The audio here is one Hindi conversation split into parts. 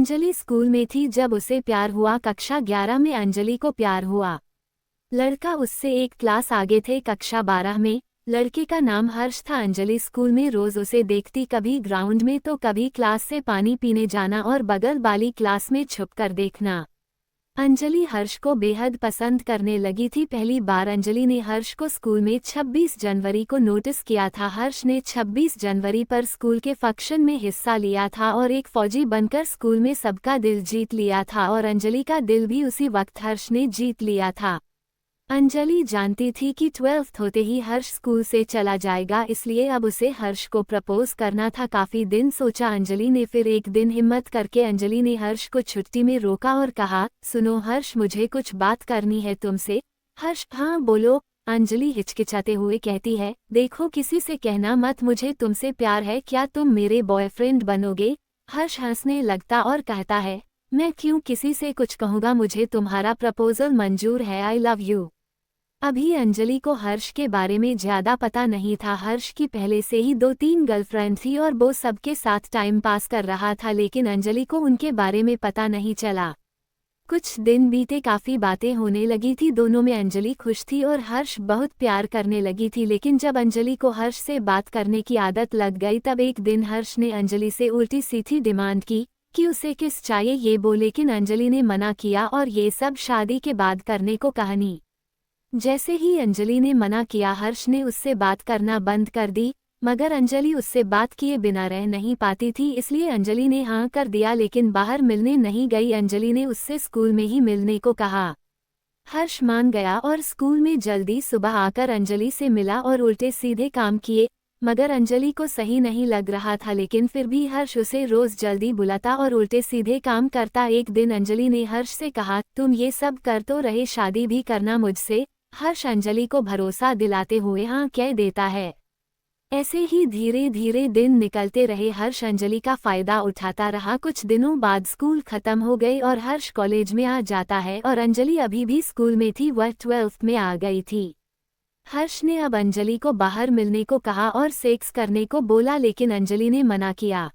अंजलि स्कूल में थी जब उसे प्यार हुआ। कक्षा 11 में अंजलि को प्यार हुआ। लड़का उससे एक क्लास आगे थे। कक्षा 12 में लड़के का नाम हर्ष था। अंजलि स्कूल में रोज उसे देखती, कभी ग्राउंड में तो कभी क्लास से पानी पीने जाना और बगल वाली क्लास में छुपकर देखना। अंजलि हर्ष को बेहद पसंद करने लगी थी। पहली बार अंजलि ने हर्ष को स्कूल में 26 जनवरी को नोटिस किया था। हर्ष ने 26 जनवरी पर स्कूल के फंक्शन में हिस्सा लिया था और एक फौजी बनकर स्कूल में सबका दिल जीत लिया था और अंजलि का दिल भी उसी वक्त हर्ष ने जीत लिया था। अंजलि जानती थी कि 12th होते ही हर्ष स्कूल से चला जाएगा, इसलिए अब उसे हर्ष को प्रपोज करना था। काफी दिन सोचा अंजलि ने, फिर एक दिन हिम्मत करके अंजलि ने हर्ष को छुट्टी में रोका और कहा, सुनो हर्ष, मुझे कुछ बात करनी है तुमसे। हर्ष, हाँ बोलो। अंजलि हिचकिचाते हुए कहती है, देखो किसी से कहना मत, मुझे तुमसे प्यार है, क्या तुम मेरे बॉयफ्रेंड बनोगे? हर्ष हंसने लगता और कहता है, मैं क्यों किसी से कुछ कहूँगा, मुझे तुम्हारा प्रपोजल मंजूर है, आई लव यू। अभी अंजलि को हर्ष के बारे में ज्यादा पता नहीं था। हर्ष की पहले से ही 2-3 गर्लफ्रेंड थी और वो सबके साथ टाइम पास कर रहा था, लेकिन अंजलि को उनके बारे में पता नहीं चला। कुछ दिन बीते, काफी बातें होने लगी थी दोनों में। अंजलि खुश थी और हर्ष बहुत प्यार करने लगी थी, लेकिन जब अंजलि को हर्ष से बात करने की आदत लग गई तब एक दिन हर्ष ने अंजलि से उल्टी सीधी डिमांड की कि उसे किस चाहिए ये वो, लेकिन अंजलि ने मना किया और ये सब शादी के बाद करने को कहानी। जैसे ही अंजलि ने मना किया हर्ष ने उससे बात करना बंद कर दी, मगर अंजलि उससे बात किए बिना रह नहीं पाती थी, इसलिए अंजलि ने हाँ कर दिया, लेकिन बाहर मिलने नहीं गई। अंजलि ने उससे स्कूल में ही मिलने को कहा। हर्ष मान गया और स्कूल में जल्दी सुबह आकर अंजलि से मिला और उल्टे सीधे काम किए, मगर अंजलि को सही नहीं लग रहा था, लेकिन फिर भी हर्ष उसे रोज जल्दी बुलाता और उल्टे सीधे काम करता। एक दिन अंजलि ने हर्ष से कहा, तुम ये सब कर तो रहे, शादी भी करना मुझसे? हर्ष अंजलि को भरोसा दिलाते हुए हाँ कह देता है। ऐसे ही धीरे धीरे दिन निकलते रहे। हर्ष अंजलि का फायदा उठाता रहा। कुछ दिनों बाद स्कूल खत्म हो गई और हर्ष कॉलेज में आ जाता है और अंजलि अभी भी स्कूल में थी, वह 12th में आ गई थी। हर्ष ने अब अंजलि को बाहर मिलने को कहा और सेक्स करने को बोला, लेकिन अंजलि ने मना किया।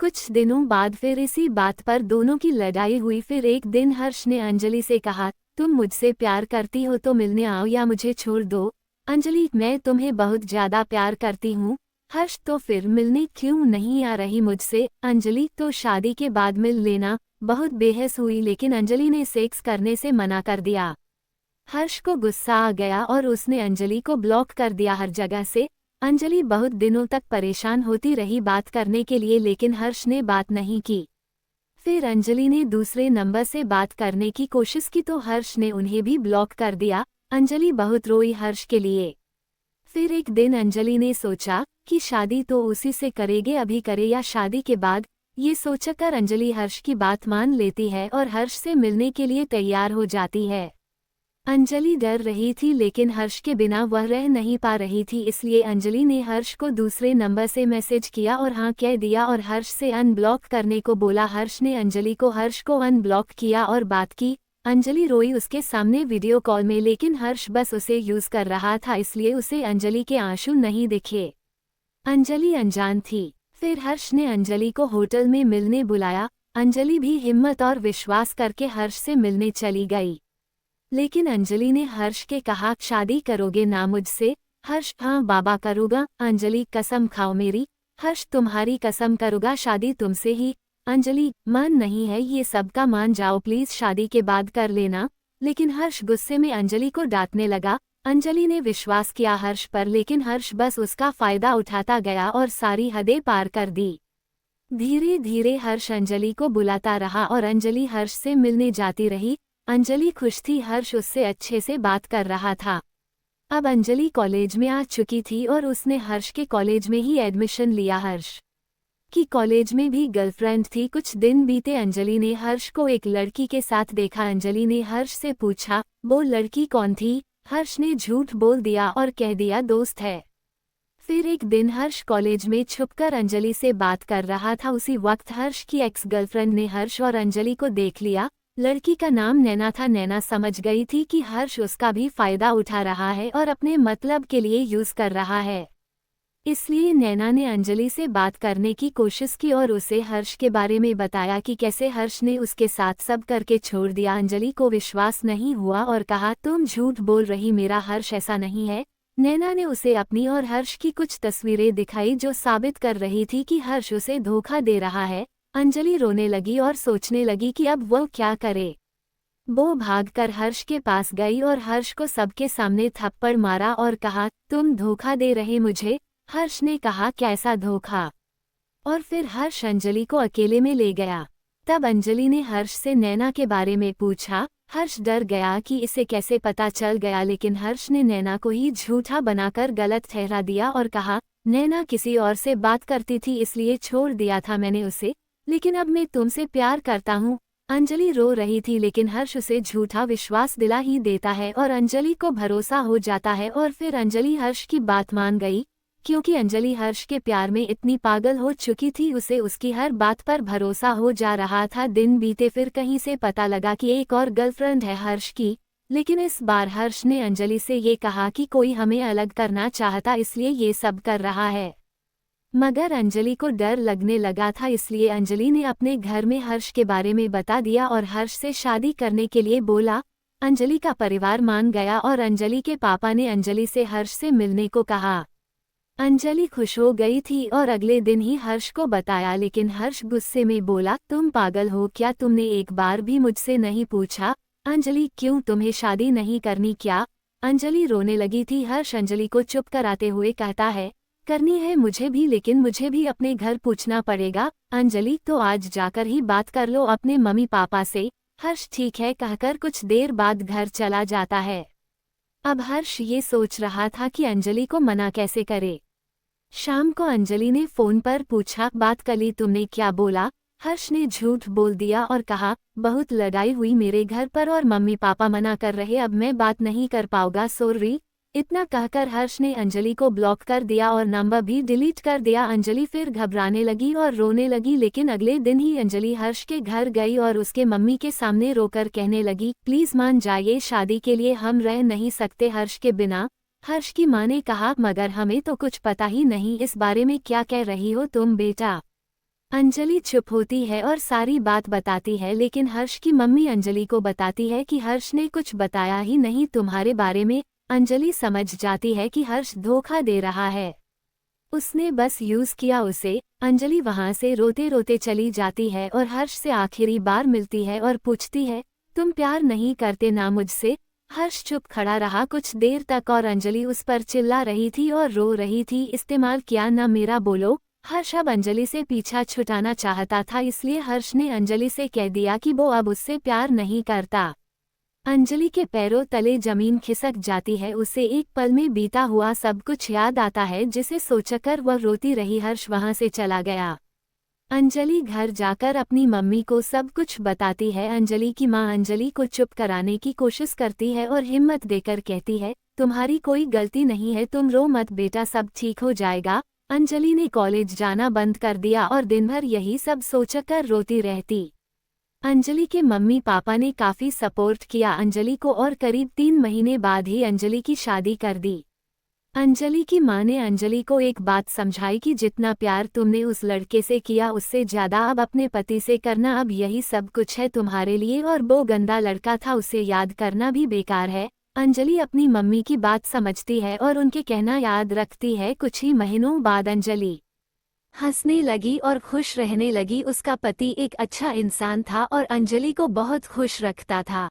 कुछ दिनों बाद फिर इसी बात पर दोनों की लड़ाई हुई। फिर एक दिन हर्ष ने अंजलि से कहा, तुम मुझसे प्यार करती हो तो मिलने आओ या मुझे छोड़ दो। अंजलि, मैं तुम्हें बहुत ज्यादा प्यार करती हूँ। हर्ष, तो फिर मिलने क्यों नहीं आ रही मुझसे? अंजलि, तो शादी के बाद मिल लेना। बहुत बहस हुई, लेकिन अंजलि ने सेक्स करने से मना कर दिया। हर्ष को गुस्सा आ गया और उसने अंजलि को ब्लॉक कर दिया हर जगह से। अंजलि बहुत दिनों तक परेशान होती रही बात करने के लिए, लेकिन हर्ष ने बात नहीं की। फिर अंजलि ने दूसरे नंबर से बात करने की कोशिश की तो हर्ष ने उन्हें भी ब्लॉक कर दिया। अंजलि बहुत रोई हर्ष के लिए। फिर एक दिन अंजलि ने सोचा कि शादी तो उसी से करेंगे, अभी करे या शादी के बाद। ये सोचकर अंजलि हर्ष की बात मान लेती है और हर्ष से मिलने के लिए तैयार हो जाती है। अंजलि डर रही थी, लेकिन हर्ष के बिना वह रह नहीं पा रही थी, इसलिए अंजलि ने हर्ष को दूसरे नंबर से मैसेज किया और हाँ कह दिया और हर्ष से अनब्लॉक करने को बोला। हर्ष ने अंजलि को हर्ष को अनब्लॉक किया और बात की। अंजलि रोई उसके सामने वीडियो कॉल में, लेकिन हर्ष बस उसे यूज कर रहा था, इसलिए उसे अंजलि के आंसू नहीं दिखे। अंजलि अनजान थी। फिर हर्ष ने अंजलि को होटल में मिलने बुलाया। अंजलि भी हिम्मत और विश्वास करके हर्ष से मिलने चली गई, लेकिन अंजलि ने हर्ष के कहा, शादी करोगे ना मुझसे? हर्ष, हाँ बाबा करूँगा। अंजलि, कसम खाओ मेरी। हर्ष, तुम्हारी कसम करूँगा, शादी तुमसे ही। अंजलि, मन नहीं है ये सब का, मान जाओ प्लीज, शादी के बाद कर लेना। लेकिन हर्ष गुस्से में अंजलि को डांटने लगा। अंजलि ने विश्वास किया हर्ष पर, लेकिन हर्ष बस उसका फायदा उठाता गया और सारी हदें पार कर दी। धीरे धीरे हर्ष अंजलि को बुलाता रहा और अंजलि हर्ष से मिलने जाती रही। अंजलि खुश थी, हर्ष उससे अच्छे से बात कर रहा था। अब अंजलि कॉलेज में आ चुकी थी और उसने हर्ष के कॉलेज में ही एडमिशन लिया। हर्ष की कॉलेज में भी गर्लफ्रेंड थी। कुछ दिन बीते, अंजलि ने हर्ष को एक लड़की के साथ देखा। अंजलि ने हर्ष से पूछा, वो लड़की कौन थी? हर्ष ने झूठ बोल दिया और कह दिया दोस्त है। फिर एक दिन हर्ष कॉलेज में छुपकर अंजलि से बात कर रहा था। उसी वक्त हर्ष की एक्स गर्लफ्रेंड ने हर्ष और अंजलि को देख लिया। लड़की का नाम नैना था। नैना समझ गई थी कि हर्ष उसका भी फायदा उठा रहा है और अपने मतलब के लिए यूज कर रहा है। इसलिए नैना ने अंजलि से बात करने की कोशिश की और उसे हर्ष के बारे में बताया कि कैसे हर्ष ने उसके साथ सब करके छोड़ दिया। अंजलि को विश्वास नहीं हुआ और कहा, तुम झूठ बोल रही, मेरा हर्ष ऐसा नहीं है। नैना ने उसे अपनी और हर्ष की कुछ तस्वीरें दिखाई जो साबित कर रही थी कि हर्ष उसे धोखा दे रहा है। अंजलि रोने लगी और सोचने लगी कि अब वो क्या करे। वो भागकर हर्ष के पास गई और हर्ष को सबके सामने थप्पड़ मारा और कहा, तुम धोखा दे रहे मुझे। हर्ष ने कहा, कैसा धोखा? और फिर हर्ष अंजलि को अकेले में ले गया। तब अंजलि ने हर्ष से नैना के बारे में पूछा। हर्ष डर गया कि इसे कैसे पता चल गया, लेकिन हर्ष ने नैना को ही झूठा बनाकर गलत ठहरा दिया और कहा, नैना किसी और से बात करती थी इसलिए छोड़ दिया था मैंने उसे, लेकिन अब मैं तुमसे प्यार करता हूँ। अंजलि रो रही थी लेकिन हर्ष उसे झूठा विश्वास दिला ही देता है और अंजलि को भरोसा हो जाता है और फिर अंजलि हर्ष की बात मान गई, क्योंकि अंजलि हर्ष के प्यार में इतनी पागल हो चुकी थी, उसे उसकी हर बात पर भरोसा हो जा रहा था। दिन बीते, फिर कहीं से पता लगा कि एक और गर्लफ्रेंड है हर्ष की, लेकिन इस बार हर्ष ने अंजलि से ये कहा कि कोई हमें अलग करना चाहता इसलिए ये सब कर रहा है। मगर अंजलि को डर लगने लगा था, इसलिए अंजलि ने अपने घर में हर्ष के बारे में बता दिया और हर्ष से शादी करने के लिए बोला। अंजलि का परिवार मान गया और अंजलि के पापा ने अंजलि से हर्ष से मिलने को कहा। अंजलि खुश हो गई थी और अगले दिन ही हर्ष को बताया, लेकिन हर्ष गुस्से में बोला, तुम पागल हो क्या? तुमने एक बार भी मुझसे नहीं पूछा। अंजलि, क्यों, तुम्हें शादी नहीं करनी क्या? अंजलि रोने लगी थी। हर्ष अंजलि को चुप कराते हुए कहता है, करनी है मुझे भी, लेकिन मुझे भी अपने घर पूछना पड़ेगा। अंजलि, तो आज जाकर ही बात कर लो अपने मम्मी पापा से। हर्ष ठीक है कहकर कुछ देर बाद घर चला जाता है। अब हर्ष ये सोच रहा था कि अंजलि को मना कैसे करे। शाम को अंजलि ने फोन पर पूछा, बात कली तुमने क्या बोला? हर्ष ने झूठ बोल दिया और कहा, बहुत लड़ाई हुई मेरे घर पर और मम्मी पापा मना कर रहे, अब मैं बात नहीं कर पाऊंगा, सॉरी। इतना कहकर हर्ष ने अंजलि को ब्लॉक कर दिया और नंबर भी डिलीट कर दिया। अंजलि फिर घबराने लगी और रोने लगी, लेकिन अगले दिन ही अंजलि हर्ष के घर गई और उसके मम्मी के सामने रोकर कहने लगी, प्लीज मान जाइए, शादी के लिए हम रह नहीं सकते हर्ष के बिना। हर्ष की माँ ने कहा, मगर हमें तो कुछ पता ही नहीं इस बारे में, क्या कह रही हो तुम बेटा? अंजलि चुप होती है और सारी बात बताती है, लेकिन हर्ष की मम्मी अंजलि को बताती है कि हर्ष ने कुछ बताया ही नहीं तुम्हारे बारे में। अंजलि समझ जाती है कि हर्ष धोखा दे रहा है, उसने बस यूज किया उसे। अंजलि वहां से रोते रोते चली जाती है और हर्ष से आखिरी बार मिलती है और पूछती है, तुम प्यार नहीं करते ना मुझसे? हर्ष चुप खड़ा रहा कुछ देर तक और अंजलि उस पर चिल्ला रही थी और रो रही थी, इस्तेमाल किया ना मेरा बोलो। हर्ष अब अंजलि से पीछा छुटाना चाहता था, इसलिए हर्ष ने अंजलि से कह दिया कि वो अब उससे प्यार नहीं करता। अंजलि के पैरों तले जमीन खिसक जाती है, उसे एक पल में बीता हुआ सब कुछ याद आता है, जिसे सोचकर वह रोती रही। हर्ष वहां से चला गया। अंजलि घर जाकर अपनी मम्मी को सब कुछ बताती है। अंजलि की माँ अंजलि को चुप कराने की कोशिश करती है और हिम्मत देकर कहती है, तुम्हारी कोई गलती नहीं है, तुम रो मत बेटा, सब ठीक हो जाएगा। अंजलि ने कॉलेज जाना बंद कर दिया और दिन भर यही सब सोचकर रोती रहती। अंजलि के मम्मी पापा ने काफी सपोर्ट किया अंजलि को और करीब 3 महीने बाद ही अंजलि की शादी कर दी। अंजलि की माँ ने अंजलि को एक बात समझाई कि जितना प्यार तुमने उस लड़के से किया उससे ज्यादा अब अपने पति से करना, अब यही सब कुछ है तुम्हारे लिए, और वो गंदा लड़का था उसे याद करना भी बेकार है। अंजलि अपनी मम्मी की बात समझती है और उनके कहना याद रखती है। कुछ ही महीनों बाद अंजलि हंसने लगी और खुश रहने लगी। उसका पति एक अच्छा इंसान था और अंजलि को बहुत खुश रखता था।